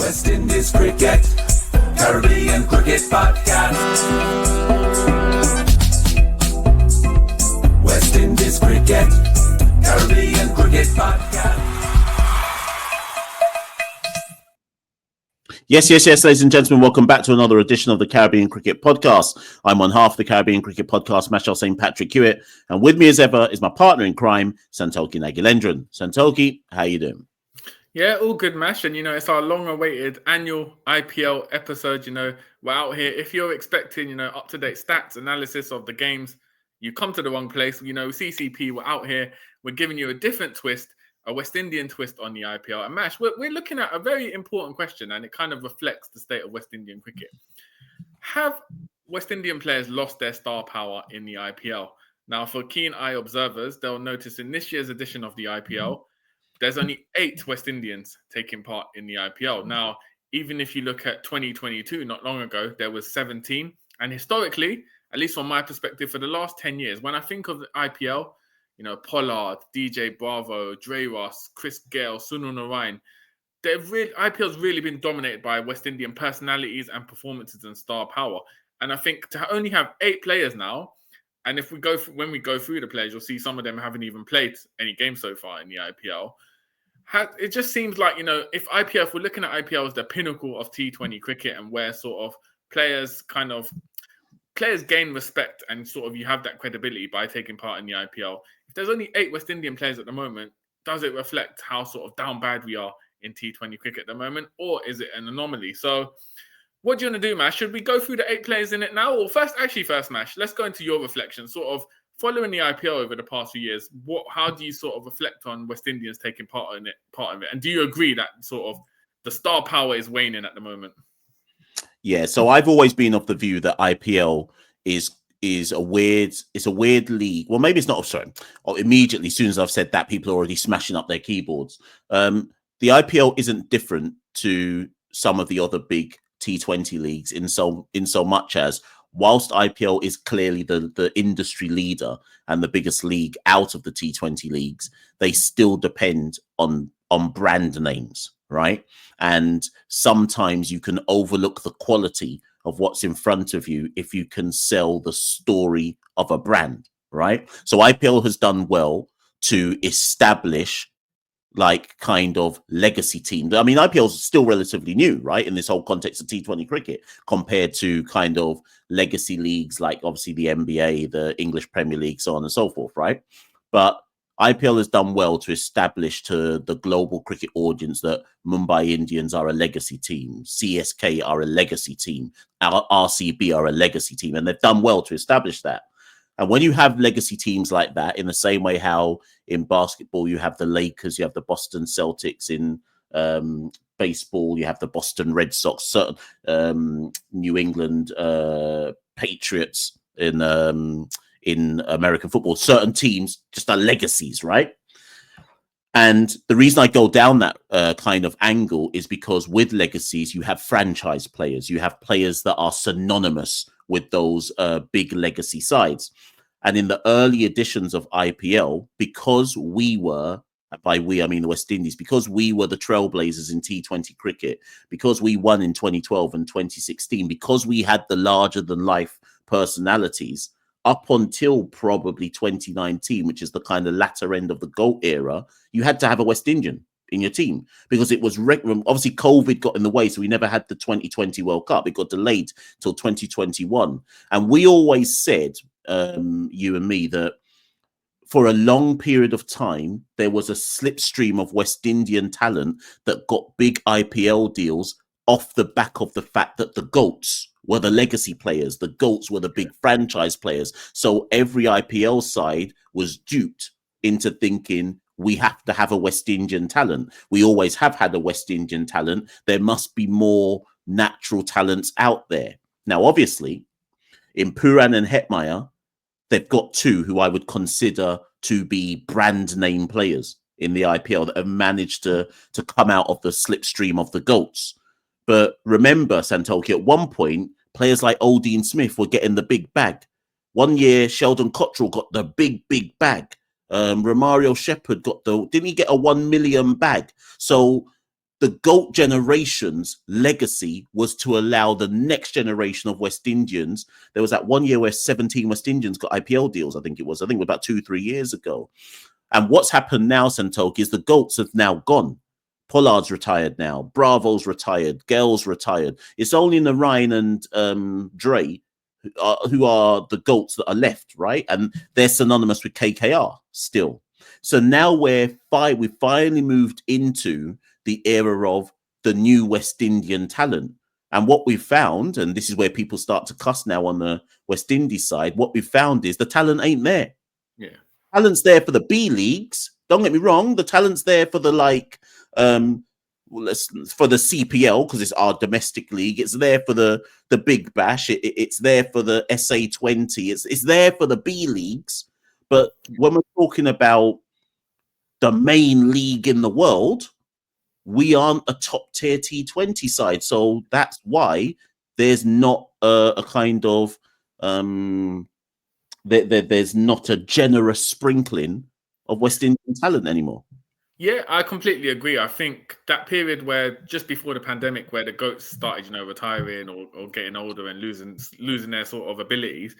West Indies Cricket, Caribbean Cricket Podcast. West Indies Cricket, Caribbean Cricket Podcast. Yes, ladies and gentlemen, welcome back to another edition of the Caribbean Cricket Podcast. I'm on half the Caribbean Cricket Podcast, Machel St. Patrick Hewitt, and with me as ever is my partner in crime, Santokie Nagilendran. Santokie, how you doing? Yeah, all good, Mash. And, it's our long-awaited annual IPL episode. We're out here. If you're expecting, up-to-date stats, analysis of the games, you come to the wrong place. CCP, we're out here. We're giving you a different twist, a West Indian twist on the IPL. And, Mash, we're looking at a very important question, and it kind of reflects the state of West Indian cricket. Have West Indian players lost their star power in the IPL? Now, for keen-eye observers, they'll notice in this year's edition of the IPL, there's only 8 West Indians taking part in the IPL. Now, even if you look at 2022, not long ago, there was 17. And historically, at least from my perspective, for the last 10 years, when I think of the IPL, Pollard, DJ Bravo, Dre Ross, Chris Gale, Sunil Narayan, IPL's really been dominated by West Indian personalities and performances and star power. And I think to only have 8 players now, and if when we go through the players, you'll see some of them haven't even played any games so far in the IPL. It just seems like, if we're looking at IPL as the pinnacle of T20 cricket and where sort of players gain respect and sort of you have that credibility by taking part in the IPL. If there's only 8 West Indian players at the moment, does it reflect how sort of down bad we are in T20 cricket at the moment, or is it an anomaly? So what do you want to do, Mash? Should we go through the 8 players in it now? Or first, Mash, let's go into your reflection, sort of following the IPL over the past few years. How do you sort of reflect on West Indians taking part in it? And do you agree that sort of the star power is waning at the moment? Yeah, so I've always been of the view that IPL is a weird league. Well, maybe it's not. Sorry. Immediately, as soon as I've said that, people are already smashing up their keyboards. The IPL isn't different to some of the other big T20 leagues in so much as, whilst IPL is clearly the industry leader and the biggest league out of the T20 leagues, they still depend on brand names, right? And sometimes you can overlook the quality of what's in front of you if you can sell the story of a brand, right? So IPL has done well to establish kind of legacy teams. I mean, IPL is still relatively new, right, in this whole context of T20 cricket compared to kind of legacy leagues like obviously the NBA, the English Premier League, so on and so forth, right? But IPL has done well to establish to the global cricket audience that Mumbai Indians are a legacy team, CSK are a legacy team, RCB are a legacy team, and they've done well to establish that. And when you have legacy teams like that, in the same way how in basketball you have the Lakers, you have the Boston Celtics, in baseball you have the Boston Red Sox, certain New England Patriots in American football, certain teams just are legacies, right? And the reason I go down that kind of angle is because with legacies, you have franchise players. You have players that are synonymous with those big legacy sides. And in the early editions of IPL, because we were, by we, I mean the West Indies, because we were the trailblazers in T20 cricket, because we won in 2012 and 2016, because we had the larger-than-life personalities, up until probably 2019, which is the kind of latter end of the GOAT era, you had to have a West Indian in your team because it was obviously COVID got in the way, so we never had the 2020 World Cup. It got delayed till 2021, and we always said, you and me, that for a long period of time there was a slipstream of West Indian talent that got big IPL deals off the back of the fact that the GOATs were the legacy players, the GOATs were the big franchise players. So every IPL side was duped into thinking we have to have a West Indian talent. We always have had a West Indian talent. There must be more natural talents out there. Now, obviously, in Pooran and Hetmyer, they've got 2 who I would consider to be brand name players in the IPL that have managed to come out of the slipstream of the GOATs. But remember, Santokie, at one point, players like Odean Smith were getting the big bag. One year, Sheldon Cottrell got the big bag. Romario Shepherd didn't he get a 1 million bag? So the GOAT generation's legacy was to allow the next generation of West Indians. There was that 1 year where 17 West Indians got IPL deals, I think it was about 2-3 years ago. And what's happened now, Santokie, is the GOATs have now gone. Pollard's retired now. Bravo's retired. Gale's retired. It's only Narayan and Dre who are the GOATs that are left, right? And they're synonymous with KKR still. So now we've finally moved into the era of the new West Indian talent. And what we've found, and this is where people start to cuss now on the West Indies side, what we've found is the talent ain't there. Yeah. Talent's there for the B leagues. Don't get me wrong. The talent's there for the for the CPL because it's our domestic league. It's there for the Big Bash. It's there for the SA20. It's there for the B leagues. But when we're talking about the main league in the world, we aren't a top tier T20 side. So that's why there's not a kind of there's not a generous sprinkling of West Indian talent anymore. Yeah, I completely agree. I think that period where just before the pandemic, where the GOATs started, retiring or getting older and losing their sort of abilities,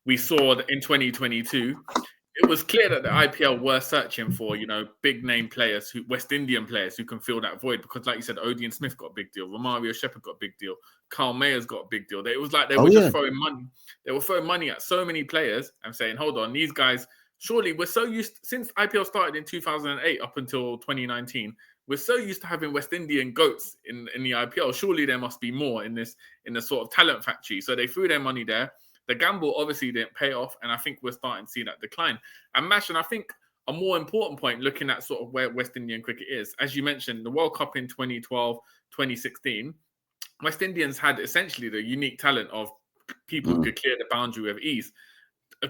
we saw that in 2022, it was clear that the IPL were searching for, big name players, West Indian players who can fill that void. Because, like you said, Odean Smith got a big deal, Romario Shepherd got a big deal, Carl Mayer's got a big deal. It was like they were just throwing money. They were throwing money at so many players and saying, "Hold on, these guys." Surely we're so used, since IPL started in 2008 up until 2019, we're so used to having West Indian GOATs in the IPL. Surely there must be more in the sort of talent factory. So they threw their money there. The gamble obviously didn't pay off, and I think we're starting to see that decline. And Machel, I think a more important point looking at sort of where West Indian cricket is, as you mentioned, the World Cup in 2012, 2016, West Indians had essentially the unique talent of people who could clear the boundary with ease.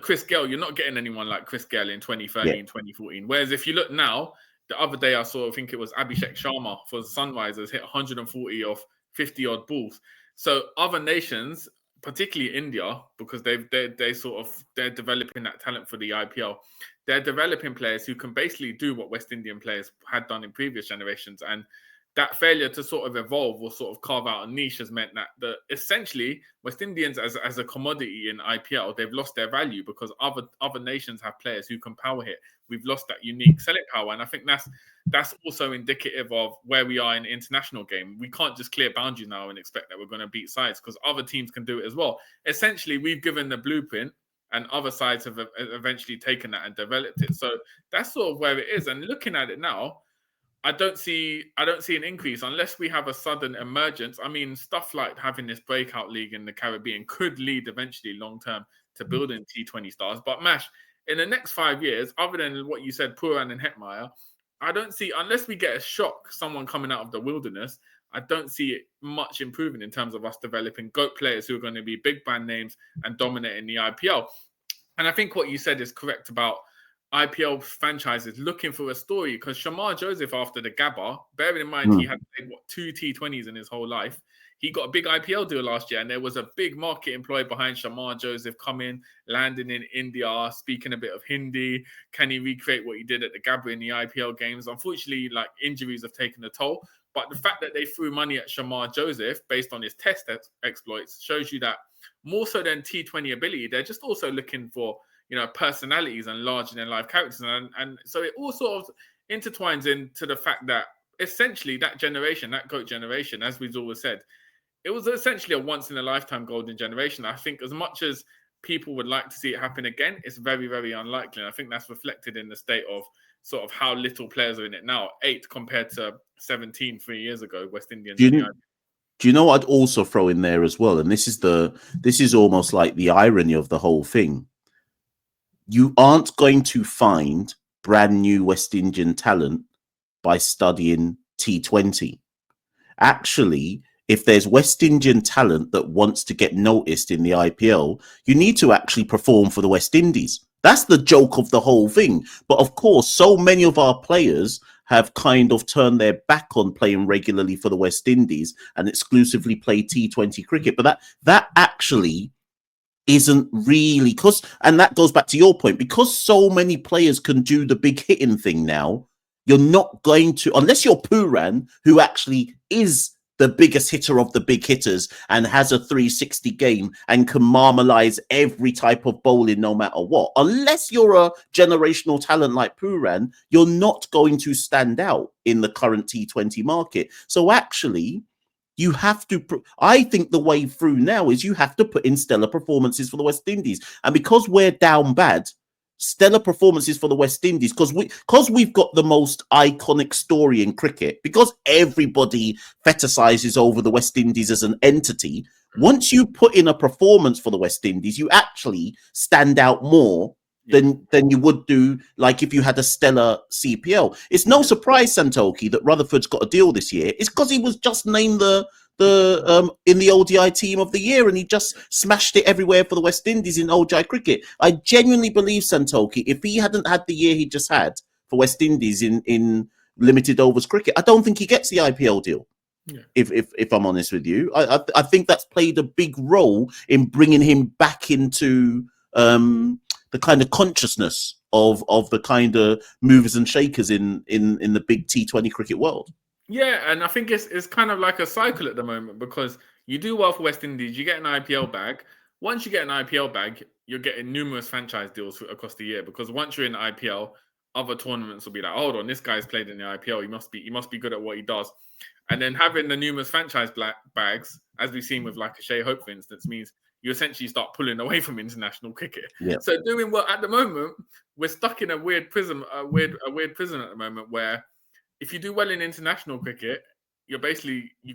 Chris Gale, you're not getting anyone like Chris Gale in 2013, 2014. Whereas if you look now, the other day I saw, I think it was Abhishek Sharma for the Sunrisers, hit 140 off 50 odd balls. So other nations, particularly India, because they're developing that talent for the IPL. They're developing players who can basically do what West Indian players had done in previous generations. And that failure to sort of evolve or sort of carve out a niche has meant that essentially West Indians as a commodity in IPL, they've lost their value because other nations have players who can power hit. We've lost that unique selling power. And I think that's also indicative of where we are in the international game. We can't just clear boundaries now and expect that we're going to beat sides because other teams can do it as well. Essentially, we've given the blueprint and other sides have eventually taken that and developed it. So that's sort of where it is. And looking at it now, I don't see an increase unless we have a sudden emergence. I mean, stuff like having this breakout league in the Caribbean could lead eventually long term to building T20 stars. But Mash, in the next 5 years, other than what you said, Pooran and Hetmyer, I don't see, unless we get a shock, someone coming out of the wilderness, I don't see it much improving in terms of us developing GOAT players who are going to be big brand names and dominating the IPL. And I think what you said is correct about IPL franchises looking for a story, because Shamar Joseph, after the Gabba, bearing in mind he had played 2 T20s in his whole life, he got a big IPL deal last year, and there was a big market employed behind Shamar Joseph coming, landing in India, speaking a bit of Hindi. Can he recreate what he did at the Gabba in the IPL games? Unfortunately, injuries have taken a toll. But the fact that they threw money at Shamar Joseph based on his test exploits shows you that more so than T20 ability, they're just also looking for personalities and larger-than-life characters. And so it all sort of intertwines into the fact that essentially that generation, that GOAT generation, as we've always said, it was essentially a once-in-a-lifetime golden generation. I think as much as people would like to see it happen again, it's very, very unlikely. And I think that's reflected in the state of sort of how little players are in it now. 8 compared to 17 3 years ago, West Indians. Do you know what I'd also throw in there as well? And this is almost like the irony of the whole thing. You aren't going to find brand new West Indian talent by studying T20. Actually, if there's West Indian talent that wants to get noticed in the IPL, you need to actually perform for the West Indies. That's the joke of the whole thing. But of course, so many of our players have kind of turned their back on playing regularly for the West Indies and exclusively play T20 cricket. But that actually isn't really, and that goes back to your point, because so many players can do the big hitting thing now, You're not going to, unless you're Pooran, who actually is the biggest hitter of the big hitters and has a 360 game and can marmalize every type of bowling no matter what. Unless you're a generational talent like Pooran, you're not going to stand out in the current T20 market. So actually, you have to, I think the way through now is you have to put in stellar performances for the West Indies. And because we're down bad, stellar performances for the West Indies, because we've got the most iconic story in cricket, because everybody fetishizes over the West Indies as an entity. Once you put in a performance for the West Indies, you actually stand out more than you would do like if you had a stellar CPL. It's no surprise, Santokie, that Rutherford's got a deal this year. It's because he was just named the in the ODI team of the year, and he just smashed it everywhere for the West Indies in ODI cricket. I genuinely believe, Santokie, if he hadn't had the year he just had for West Indies in limited overs cricket, I don't think he gets the IPL deal. Yeah. If I'm honest with you, I think that's played a big role in bringing him back into the kind of consciousness of the kind of movers and shakers in the big T20 cricket world. Yeah, and I think it's kind of like a cycle at the moment, because you do well for West Indies, you get an IPL bag. Once you get an IPL bag, you're getting numerous franchise deals across the year, because once you're in the IPL, other tournaments will be like, hold on, this guy's played in the IPL, he must be good at what he does. And then having the numerous franchise bags, as we've seen with like a Shea Hope, for instance, means you essentially start pulling away from international cricket. Yeah. So doing well at the moment, we're stuck in a weird prison at the moment, where if you do well in international cricket, you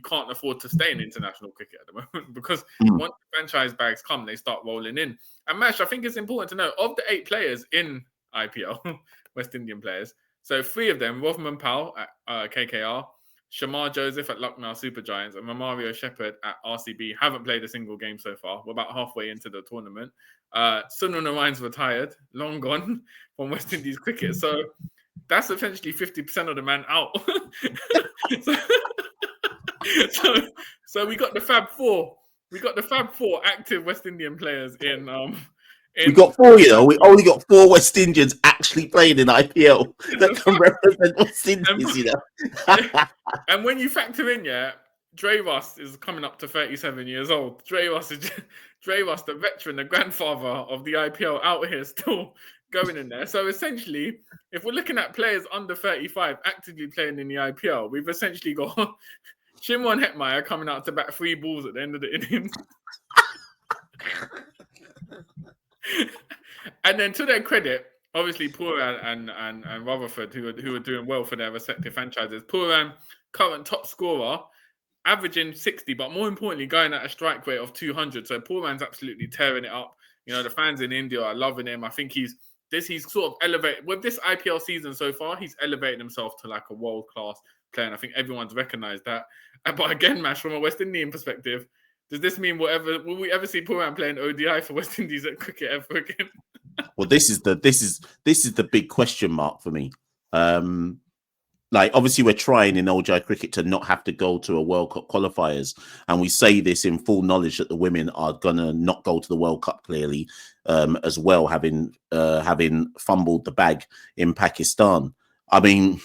can't afford to stay in international cricket at the moment, because once the franchise bags come, they start rolling in. And Mash, I think it's important to know, of the 8 players in IPL, West Indian players, so 3 of them, Rothman Pal at KKR, Shamar Joseph at Lucknow Super Giants, and Mario Shepherd at RCB haven't played a single game so far. We're about halfway into the tournament. Sunil Narayan's retired, long gone from West Indies cricket. So that's essentially 50% of the man out. so we got the Fab Four. We got the Fab Four active West Indian players in. We got 4, we only got 4 West Indians actually playing in IPL that can represent West Indies, And when you factor in, Dre Russ is coming up to 37 years old. Dre Russ, the veteran, the grandfather of the IPL, out here still going in there. So essentially, if we're looking at players under 35 actively playing in the IPL, we've essentially got Shimon Hetmyer coming out to bat 3 balls at the end of the innings. And then to their credit, obviously Pooran and Rutherford, who are doing well for their respective franchises. Pooran, current top scorer, averaging 60, but more importantly, going at a strike rate of 200. So Pooran's absolutely tearing it up. The fans in India are loving him. I think he's sort of elevated with this IPL season so far. He's elevated himself to like a world-class player, and I think everyone's recognized that. But again, Mash, from a West Indian perspective, does this mean will we ever see Pooran playing ODI for West Indies at cricket ever again? Well, this is the big question mark for me. Like, obviously, we're trying in ODI cricket to not have to go to a World Cup qualifiers, and we say this in full knowledge that the women are gonna not go to the World Cup, clearly, as well, having fumbled the bag in Pakistan. I mean,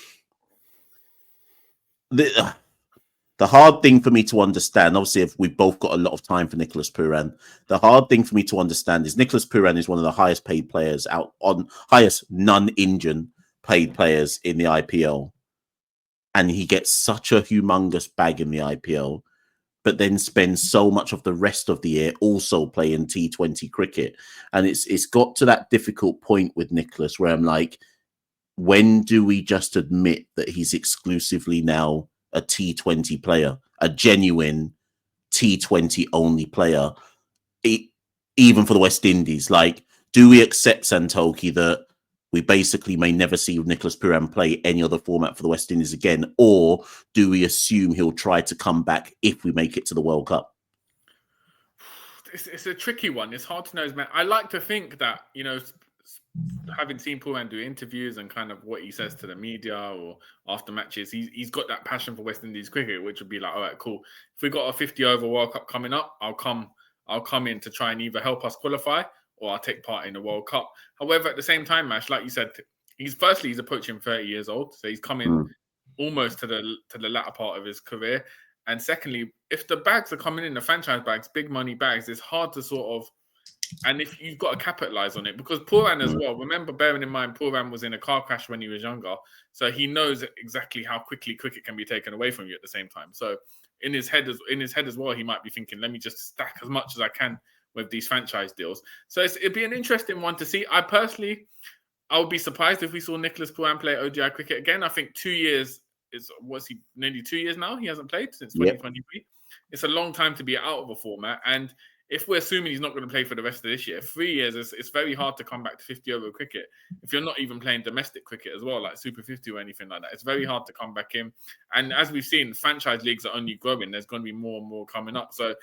the hard thing for me to understand, obviously, if we've both got a lot of time for Nicholas Pooran, the hard thing for me to understand is Nicholas Pooran is one of the highest paid players highest non-Indian paid players in the IPL. And he gets such a humongous bag in the IPL, but then spends so much of the rest of the year also playing T20 cricket. And it's got to that difficult point with Nicholas where I'm like, when do we just admit that he's exclusively now a T20 player, a genuine T20 only player, even for the West Indies? Like, do we accept, Santokie, that we basically may never see Nicholas Pooran play any other format for the West Indies again? Or do we assume he'll try to come back if we make it to the World Cup? It's a tricky one. It's hard to know. Man, I like to think that, having seen Pooran do interviews and kind of what he says to the media or after matches, he's got that passion for West Indies cricket, which would be like, all right, cool. If we got a 50-over World Cup coming up, I'll come in to try and either help us qualify or I'll take part in the World Cup. However, at the same time, Mash, like you said, he's approaching 30 years old, so he's coming almost to the latter part of his career. And secondly, if the bags are coming in, the franchise bags, big money bags, it's hard to sort of. And if you've got to capitalize on it, because Pooran as well, remember, bearing in mind, Pooran was in a car crash when he was younger. So he knows exactly how quickly cricket can be taken away from you at the same time. So in his head as well, he might be thinking, let me just stack as much as I can with these franchise deals. So it'd be an interesting one to see. I would be surprised if we saw Nicholas Pooran play ODI cricket again. I think 2 years nearly 2 years now? He hasn't played since 2023. Yep. It's a long time to be out of a format. And if we're assuming he's not going to play for the rest of this year, 3 years, it's very hard to come back to 50-over cricket. If you're not even playing domestic cricket as well, like Super 50 or anything like that, it's very hard to come back in. And as we've seen, franchise leagues are only growing. There's going to be more and more coming up. So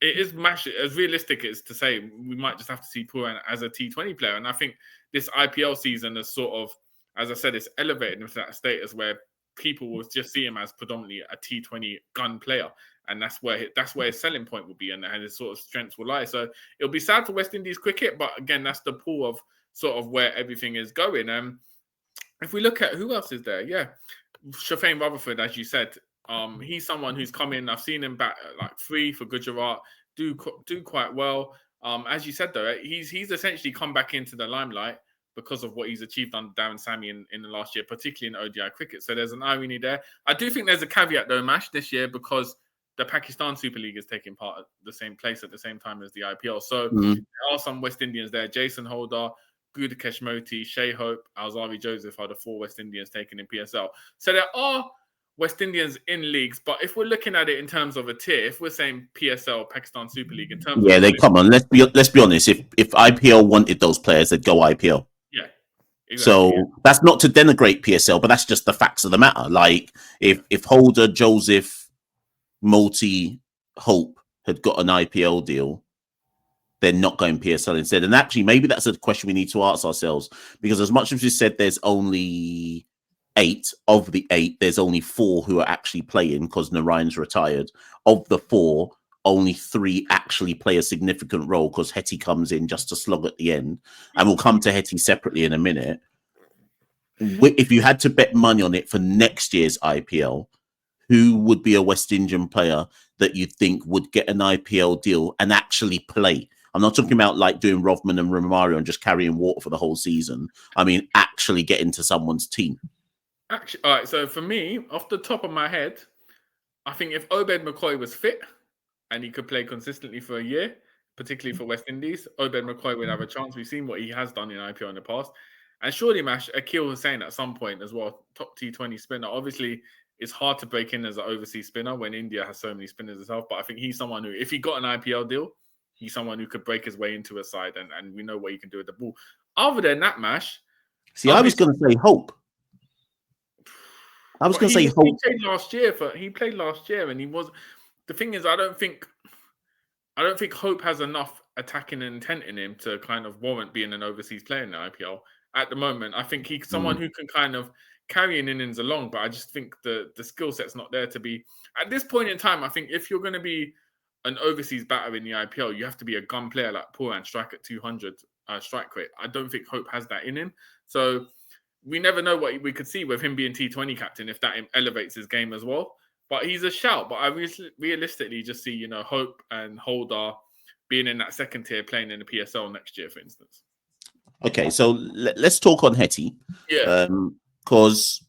it is as realistic as to say we might just have to see Pooran as a T20 player. And I think this IPL season is sort of, as I said, it's elevated into that status where people will just see him as predominantly a T20 gun player. And that's where his selling point will be and his sort of strengths will lie. So it'll be sad for West Indies cricket, but again, that's the pool of sort of where everything is going. If we look at who else is there, Shafane Rutherford, as you said, he's someone who's come in. I've seen him bat like 3 for Gujarat, do quite well. As you said though, he's essentially come back into the limelight because of what he's achieved under Darren Sammy in the last year, particularly in ODI cricket. So there's an irony there. I do think there's a caveat though, Mash, this year because the Pakistan Super League is taking part at the same place at the same time as the IPL. So there are some West Indians there. Jason Holder, Gudakesh Moti, Shea Hope, Alzari Joseph are the 4 West Indians taken in PSL. So there are West Indians in leagues, but if we're looking at it in terms of a tier, if we're saying PSL, Pakistan Super League, in terms of... they come on. Let's be honest. If IPL wanted those players, they'd go IPL. Yeah. Exactly, so that's not to denigrate PSL, but that's just the facts of the matter. Like if Holder, Joseph, Multi, Hope had got an IPL deal, they're not going PSL instead. And actually, maybe that's a question we need to ask ourselves, because as much as we said there's only 8 of the 8, there's only 4 who are actually playing because Narayan's retired. Of the 4, only 3 actually play a significant role because Hetty comes in just to slog at the end. And we'll come to Hetty separately in a minute. If you had to bet money on it for next year's IPL, who would be a West Indian player that you think would get an IPL deal and actually play? I'm not talking about like doing Rovman and Romario and just carrying water for the whole season. I mean, actually get into someone's team. Actually, all right. So for me, off the top of my head, I think if Obed McCoy was fit and he could play consistently for a year, particularly for West Indies, Obed McCoy would have a chance. We've seen what he has done in IPL in the past. And surely, Mash, Akil Hussain at some point as well, top T20 spinner. Obviously, it's hard to break in as an overseas spinner when India has so many spinners itself. But I think he's someone who, if he got an IPL deal, he's someone who could break his way into a side, and we know what he can do with the ball. Other than that, Mash. See, I was going to say Hope. I was going to say Hope. He played last year, and he was. The thing is, I don't think Hope has enough attacking intent in him to kind of warrant being an overseas player in the IPL at the moment. I think he's someone who can kind of carry an innings along, but I just think the skill set's not there to be at this point in time. I think if you're going to be an overseas batter in the IPL, you have to be a gun player like Pooran, strike at 200 strike rate. I don't think Hope has that in him. So we never know what we could see with him being T20 captain if that elevates his game as well. But he's a shout. But I realistically just see, Hope and Holder being in that second tier playing in the PSL next year, for instance. Okay, so let's talk on Hetty. Yeah. Because,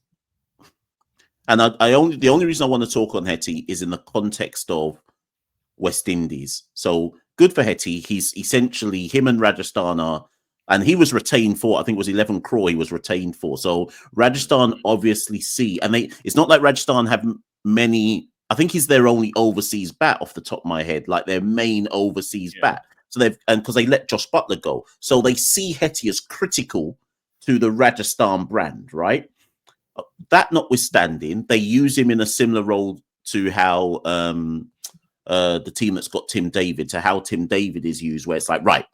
and the only reason I want to talk on Hetty is in the context of West Indies. So good for Hetty. He's essentially, him and Rajasthan are, and he was retained for, I think it was 11 crore he was retained for. So Rajasthan obviously see, and it's not like Rajasthan have many, I think he's their only overseas bat off the top of my head, like their main overseas bat. So because they let Josh Butler go. So they see Hetty as critical to the Rajasthan brand, right? That notwithstanding, they use him in a similar role to how the team that's got Tim David, to how Tim David is used, where it's like, right,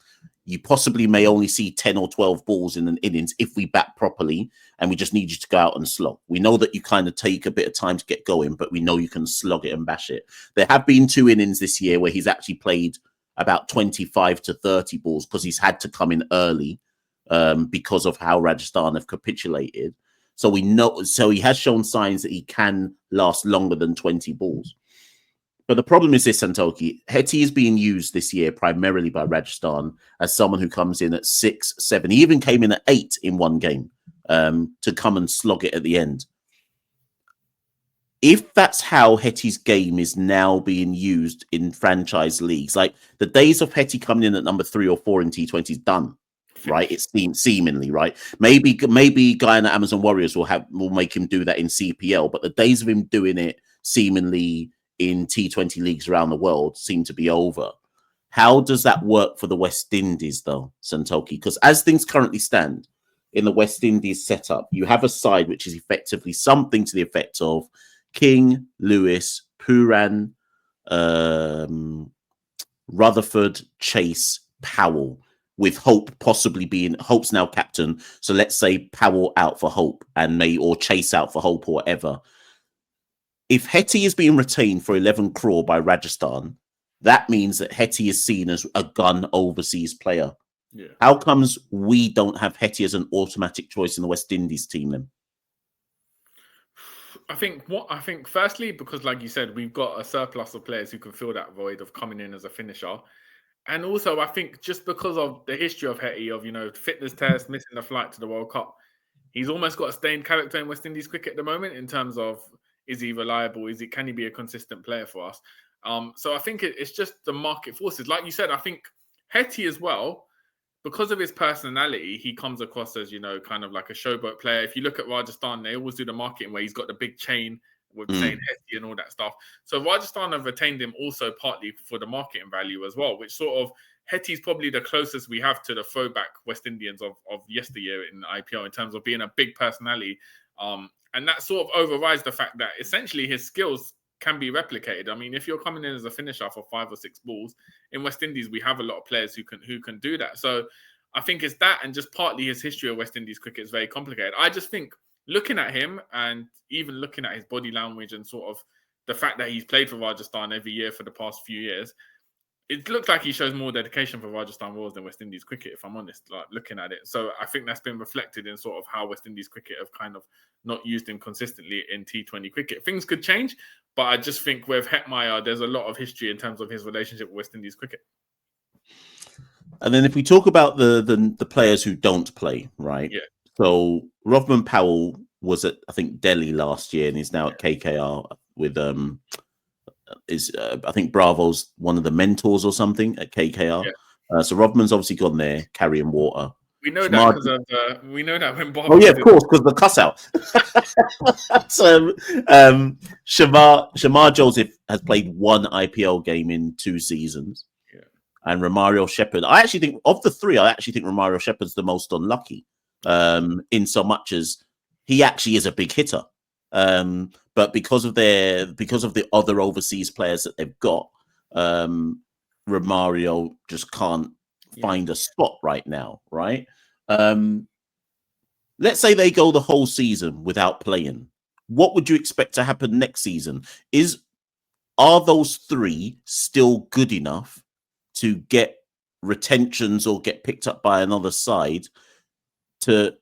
you possibly may only see 10 or 12 balls in an innings if we bat properly, and we just need you to go out and slog. We know that you kind of take a bit of time to get going, but we know you can slog it and bash it. There have been 2 innings this year where he's actually played about 25 to 30 balls because he's had to come in early because of how Rajasthan have capitulated. So we know, so he has shown signs that he can last longer than 20 balls. But the problem is this, Santokie. Hetty is being used this year primarily by Rajasthan as someone who comes in at 6, 7. He even came in at 8 in one game to come and slog it at the end. If that's how Hetty's game is now being used in franchise leagues, like the days of Hetty coming in at number 3 or 4 in T20 is done, right? It's seemingly, right? Maybe Guyana Amazon Warriors will make him do that in CPL, but the days of him doing it seemingly in T20 leagues around the world seem to be over. How does that work for the West Indies, though, Santokie? Because as things currently stand in the West Indies setup, you have a side which is effectively something to the effect of King, Lewis, Pooran, Rutherford, Chase, Powell, with Hope possibly being Hope's now captain. So let's say Powell out for Hope or Chase out for Hope or whatever. If Hetty is being retained for 11 crore by Rajasthan, that means that Hetty is seen as a gun overseas player. Yeah. How comes we don't have Hetty as an automatic choice in the West Indies team then? I think firstly, because like you said, we've got a surplus of players who can fill that void of coming in as a finisher. And also, I think just because of the history of Hetty, of, fitness test, missing the flight to the World Cup, he's almost got a stained character in West Indies cricket at the moment in terms of, is he reliable? Can he be a consistent player for us? So I think it's just the market forces. Like you said, I think Hetty as well, because of his personality, he comes across as, kind of like a showboat player. If you look at Rajasthan, they always do the marketing where he's got the big chain with saying Hetty and all that stuff. So Rajasthan have retained him also partly for the marketing value as well, which sort of Hetty's probably the closest we have to the throwback West Indians of yesteryear in the IPL in terms of being a big personality. And that sort of overrides the fact that essentially his skills can be replicated. I mean, if you're coming in as a finisher for 5 or 6 balls, in West Indies, we have a lot of players who can do that. So I think it's that, and just partly his history of West Indies cricket is very complicated. I just think looking at him and even looking at his body language and sort of the fact that he's played for Rajasthan every year for the past few years, it looks like he shows more dedication for Rajasthan Royals than West Indies cricket, if I'm honest, like looking at it. So I think that's been reflected in sort of how West Indies cricket have kind of not used him consistently in T20 cricket. Things could change, but I just think with Hetmyer, there's a lot of history in terms of his relationship with West Indies cricket. And then if we talk about the players who don't play, right? Yeah. So Rovman Powell was at, I think, Delhi last year and is now at KKR with I think Bravo's one of the mentors or something at KKR. Yeah. So Rovman's obviously gone there carrying water. We know that because we know that when Bravo. Oh yeah, of course, because the cuss out. So Shamar Joseph has played 1 IPL game in 2 seasons. Yeah. And Romario Shepherd, I actually think of the 3, Romario Shepherd's the most unlucky. In so much as he actually is a big hitter. But because of the other overseas players that they've got, Romario just can't find a spot right now, right? Let's say they go the whole season without playing. What would you expect to happen next season? Are those 3 still good enough to get retentions or get picked up by another side to,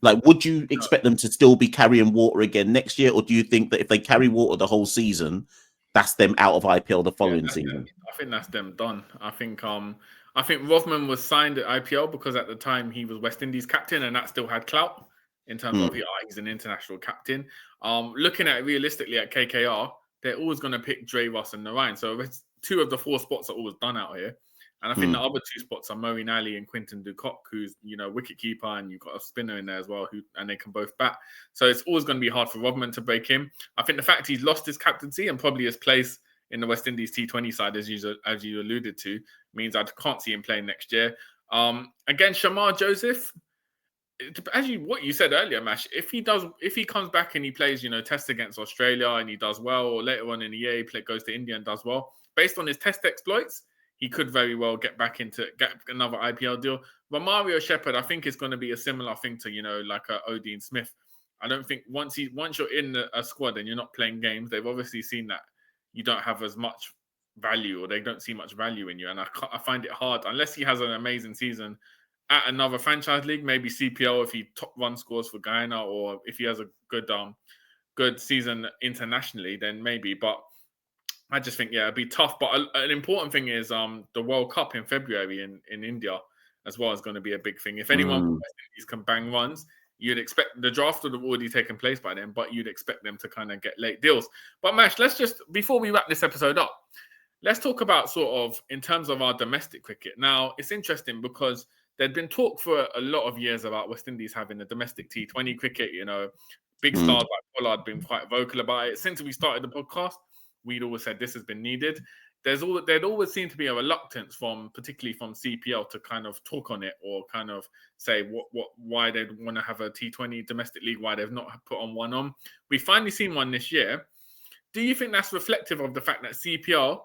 like, would you expect them to still be carrying water again next year? Or do you think that if they carry water the whole season, that's them out of IPL the following season? I think that's them done. I think Rovman was signed at IPL because at the time he was West Indies captain and that still had clout in terms of he's an international captain. Looking at it realistically at KKR, they're always going to pick Dre, Ross and Narayan. So it's 2 of the 4 spots are always done out here. And I think the other 2 spots are Moeen Ali and Quinton de Kock, who's, wicket keeper, and you've got a spinner in there as well, and they can both bat. So it's always going to be hard for Rovman to break him. I think the fact he's lost his captaincy and probably his place in the West Indies T20 side, as you alluded to, means I can't see him playing next year. Again, Shamar Joseph, what you said earlier, Mash, if he comes back and he plays, test against Australia and he does well, or later on in the year he goes to India and does well, based on his test exploits, he could very well get another IPL deal. Romario Shepherd, I think, is going to be a similar thing to, like Odean Smith. I don't think once you're in a squad and you're not playing games, they've obviously seen that you don't have as much value, or they don't see much value in you. And I find it hard, unless he has an amazing season at another franchise league, maybe CPL if he top run scores for Guyana, or if he has a good season internationally, then maybe. But I just think, it'd be tough. But an important thing is the World Cup in February in India as well is going to be a big thing. If anyone from West Indies can bang runs, you'd expect the draft would have already taken place by then, but you'd expect them to kind of get late deals. But Mash, let's just, before we wrap this episode up, let's talk about sort of in terms of our domestic cricket. Now, it's interesting because there'd been talk for a lot of years about West Indies having a domestic T20 cricket, big stars like Pollard been quite vocal about it. Since we started the podcast, we'd always said this has been needed. There'd always seemed to be a reluctance particularly from CPL to kind of talk on it or kind of say why they'd want to have a T20 domestic league, why they've not put on one on. We finally seen one this year. Do you think that's reflective of the fact that CPL,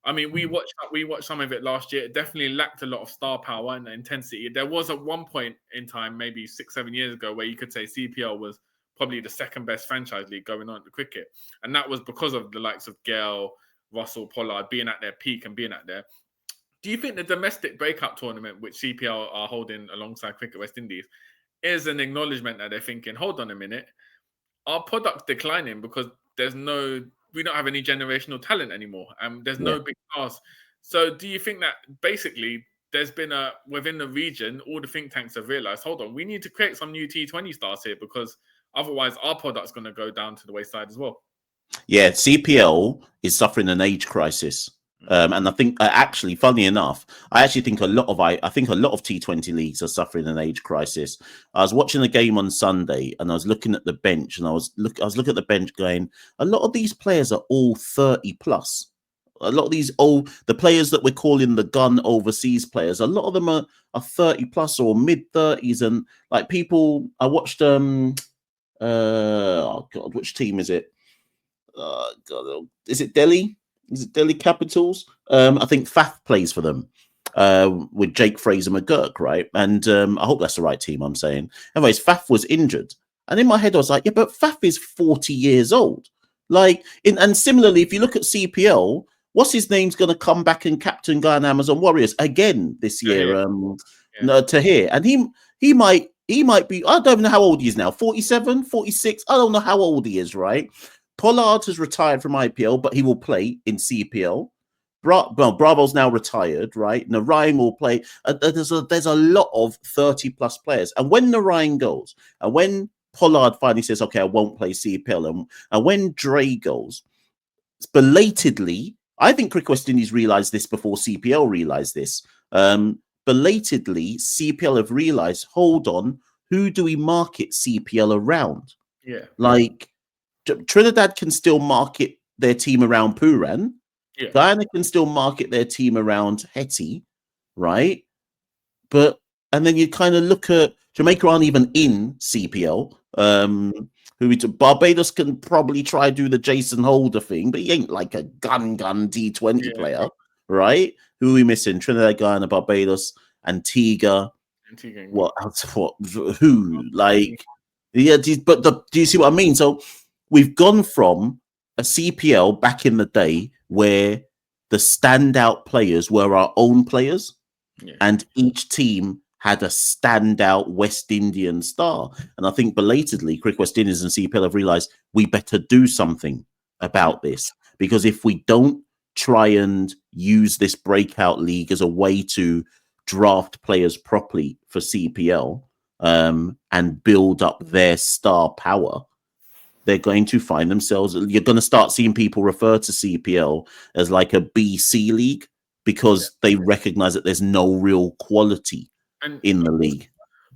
I mean, we watched some of it last year. It definitely lacked a lot of star power and intensity. There was at one point in time, maybe 6-7 years ago, where you could say CPL was probably the second best franchise league going on in the cricket. And that was because of the likes of Gale, Russell, Pollard being at their peak and being at there. Do you think the domestic breakout tournament, which CPL are holding alongside Cricket West Indies, is an acknowledgement that they're thinking, hold on a minute, our product's declining because we don't have any generational talent anymore, and there's no big stars. So do you think that basically there's been within the region, all the think tanks have realized, hold on, we need to create some new T20 stars here because otherwise our product's going to go down to the wayside as well? Yeah, CPL is suffering an age crisis. And I think actually, funny enough, I think a lot of T20 leagues are suffering an age crisis. I was watching a game on Sunday and I was looking at the bench and I was looking at the bench going, a lot of these players are all 30 plus. A lot of these the players that we're calling the gun overseas players, a lot of them are 30 plus or mid 30s. And like people, I watched oh God, which team is it? God, is it Delhi? Is it Delhi Capitals? I think Faf plays for them with Jake Fraser McGurk, right? And I hope that's the right team I'm saying. Anyways, Faf was injured. And in my head, I was like, yeah, but Faf is 40 years old. And similarly, if you look at CPL, what's his name's going to come back and captain Guyana Amazon Warriors again this year? Tahir. And he might be, I don't even know how old he is now, 47, 46. I don't know how old he is, right? Pollard has retired from IPL, but he will play in CPL. Bravo's now retired, right? Narayan will play. There's a lot of 30 plus players. And when Narayan goes, and when Pollard finally says, okay, I won't play CPL, and when Dre goes, belatedly, I think Cricket West Indies realised this before CPL realised this. Belatedly, CPL have realised, hold on, who do we market CPL around? Yeah. Like, Trinidad can still market their team around Pooran. Yeah. Guyana can still market their team around Hetty, right? And then you kind of look at Jamaica aren't even in CPL. Barbados can probably try do the Jason Holder thing, but he ain't like a gun D20 player, right? Who are we missing? Trinidad, Guyana, Barbados, Antigua. What else? Who? Like, yeah. Do you see what I mean? So we've gone from a CPL back in the day where the standout players were our own players, and each team had a standout West Indian star. And I think belatedly, Cricket West Indies and CPL have realised we better do something about this, because if we don't try and use this breakout league as a way to draft players properly for CPL and build up their star power, they're going to find themselves, you're going to start seeing people refer to CPL as like a BC league because they recognize that there's no real quality in the league.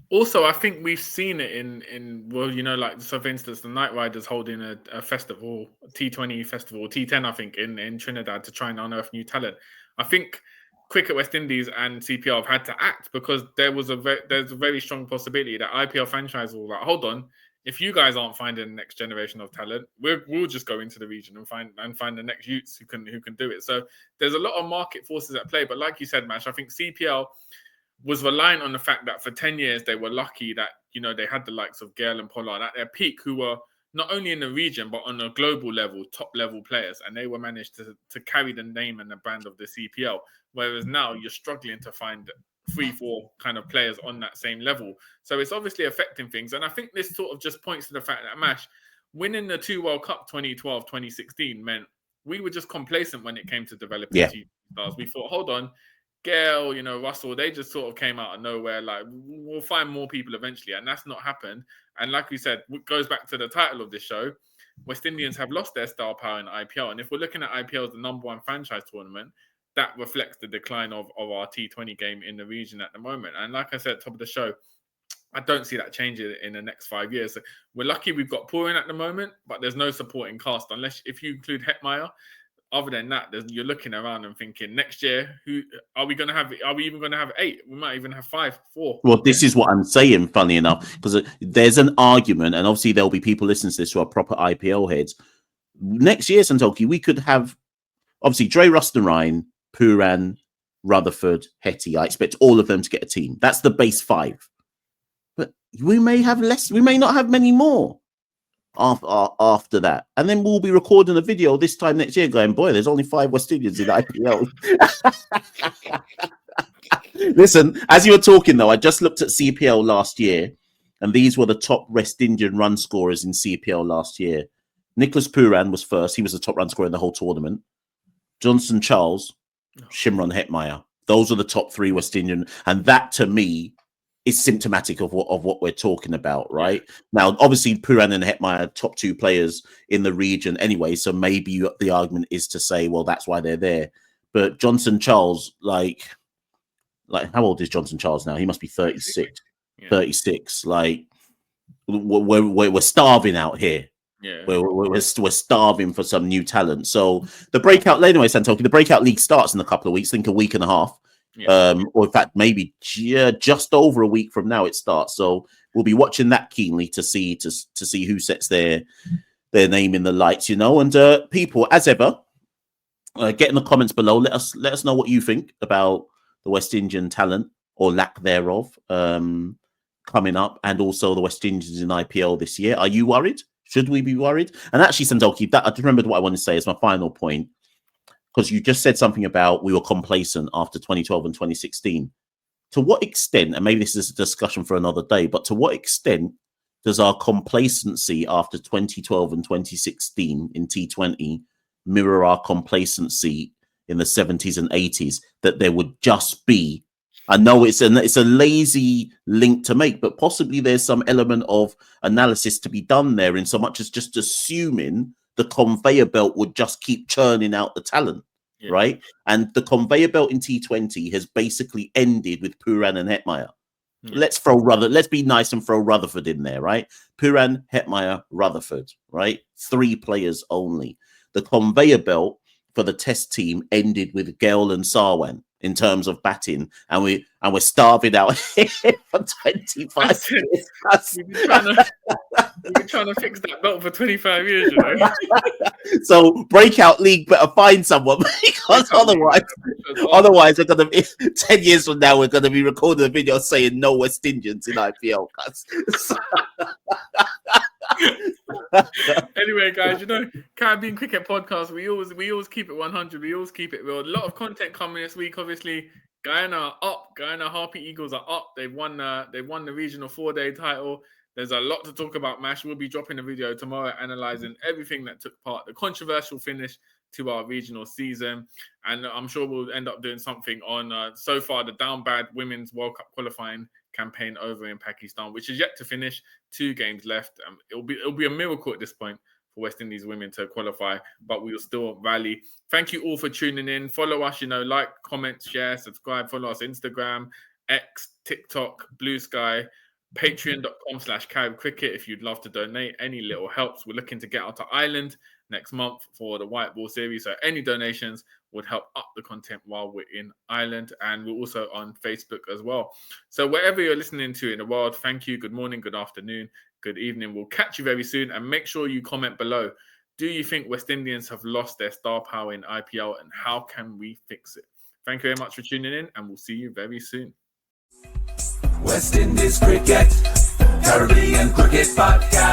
Also, I think we've seen it in like, so for instance, the Night Riders holding a festival, T20 festival, T10, I think, in Trinidad to try and unearth new talent. I think Cricket West Indies and CPL have had to act because there's a very strong possibility that IPL franchise will like, hold on, if you guys aren't finding the next generation of talent, we'll just go into the region and find the next youths who can do it. So there's a lot of market forces at play. But like you said, Mash, I think CPL was reliant on the fact that for 10 years they were lucky that they had the likes of Gale and Pollard at their peak, who were not only in the region but on a global level, top level players, and they were managed to carry the name and the brand of the CPL. Whereas now you're struggling to find 3-4 kind of players on that same level. So it's obviously affecting things. And I think this sort of just points to the fact that Mash winning the 2 World Cup 2012, 2016 meant we were just complacent when it came to developing T stars. We thought, hold on, Gale, Russell, they just sort of came out of nowhere. Like, we'll find more people eventually. And that's not happened. And like we said, it goes back to the title of this show. West Indians have lost their star power in IPL. And if we're looking at IPL as the number one franchise tournament, that reflects the decline of our T20 game in the region at the moment. And like I said, top of the show, I don't see that changing in the next 5 years. So we're lucky we've got Pooran at the moment, but there's no supporting cast if you include Hetmyer. Other than that, you're looking around and thinking next year, who are we going to have? Are we even going to have 8? We might even have 5, 4. Well, this is what I'm saying, funny enough, because there's an argument, and obviously there'll be people listening to this who are proper IPL heads. Next year, Santokie, we could have obviously Dre Ruston-Ryan, Pooran, Rutherford, Hetty. I expect all of them to get a team. That's the base 5. But we may have less. We may not have many more after that. And then we'll be recording a video this time next year going, boy, there's only 5 West Indians in IPL. Listen, as you were talking, though, I just looked at CPL last year, and these were the top West Indian run scorers in CPL last year. Nicholas Pooran was first. He was the top run scorer in the whole tournament. Johnson Charles, Shimron Hetmyer. Those are the top 3 West Indian. And that, to me, is symptomatic of what we're talking about, right? Now, obviously, Pooran and Hetmyer are top 2 players in the region anyway, so maybe the argument is to say, well, that's why they're there. But Johnson Charles, like how old is Johnson Charles now? He must be 36. Yeah. 36. Like, we're starving out here. Yeah, we're starving for some new talent. So the breakout, anyway, Santokie, the breakout league starts in a couple of weeks. I think a week and a half, or in fact maybe just over a week from now it starts. So we'll be watching that keenly to see who sets their name in the lights, And people, as ever, get in the comments below. Let us know what you think about the West Indian talent or lack thereof coming up, and also the West Indians in IPL this year. Are you worried? Should we be worried? And actually, Santokie, I just remembered what I want to say as my final point, because you just said something about we were complacent after 2012 and 2016. To what extent, and maybe this is a discussion for another day, but to what extent does our complacency after 2012 and 2016 in T20 mirror our complacency in the 70s and 80s, that there would just be, I know it's a lazy link to make, but possibly there's some element of analysis to be done there, in so much as just assuming the conveyor belt would just keep churning out the talent, right? And the conveyor belt in T20 has basically ended with Pooran and Hetmyer. Let's be nice and throw Rutherford in there, right? Pooran, Hetmyer, Rutherford, right? 3 players only. The conveyor belt for the test team ended with Gale and Sarwan in terms of batting, and we're starving out here for 25 years. We've been trying to fix that belt for 25 years, So breakout league better find someone, because otherwise we're gonna be 10 years from now we're gonna be recording a video saying no West Indians in IPL. Anyway, guys, Caribbean Cricket Podcast, we always keep it 100. We always keep it real. A lot of content coming this week. Obviously, Guyana are up. Guyana Harpy Eagles are up. They've won the regional 4-day title. There's a lot to talk about, Mash. We'll be dropping a video tomorrow analysing everything that took part, the controversial finish to our regional season. And I'm sure we'll end up doing something on, so far, the down bad Women's World Cup qualifying campaign over in Pakistan, which is yet to finish. 2 games left. It'll be a miracle at this point for West Indies women to qualify, but we will still rally. Thank you all for tuning in. Follow us, like, comment, share, subscribe. Follow us Instagram, X, TikTok, Blue Sky, patreon.com/CaribCricket if you'd love to donate. Any little helps. We're looking to get out to Ireland next month for the White Ball series, so any donations would help up the content while we're in Ireland. And we're also on Facebook as well. So wherever you're listening to in the world, thank you. Good morning, good afternoon, good evening. We'll catch you very soon, and make sure you comment below. Do you think West Indians have lost their star power in IPL, and how can we fix it? Thank you very much for tuning in, and we'll see you very soon. West Indies Cricket, Caribbean Cricket Podcast.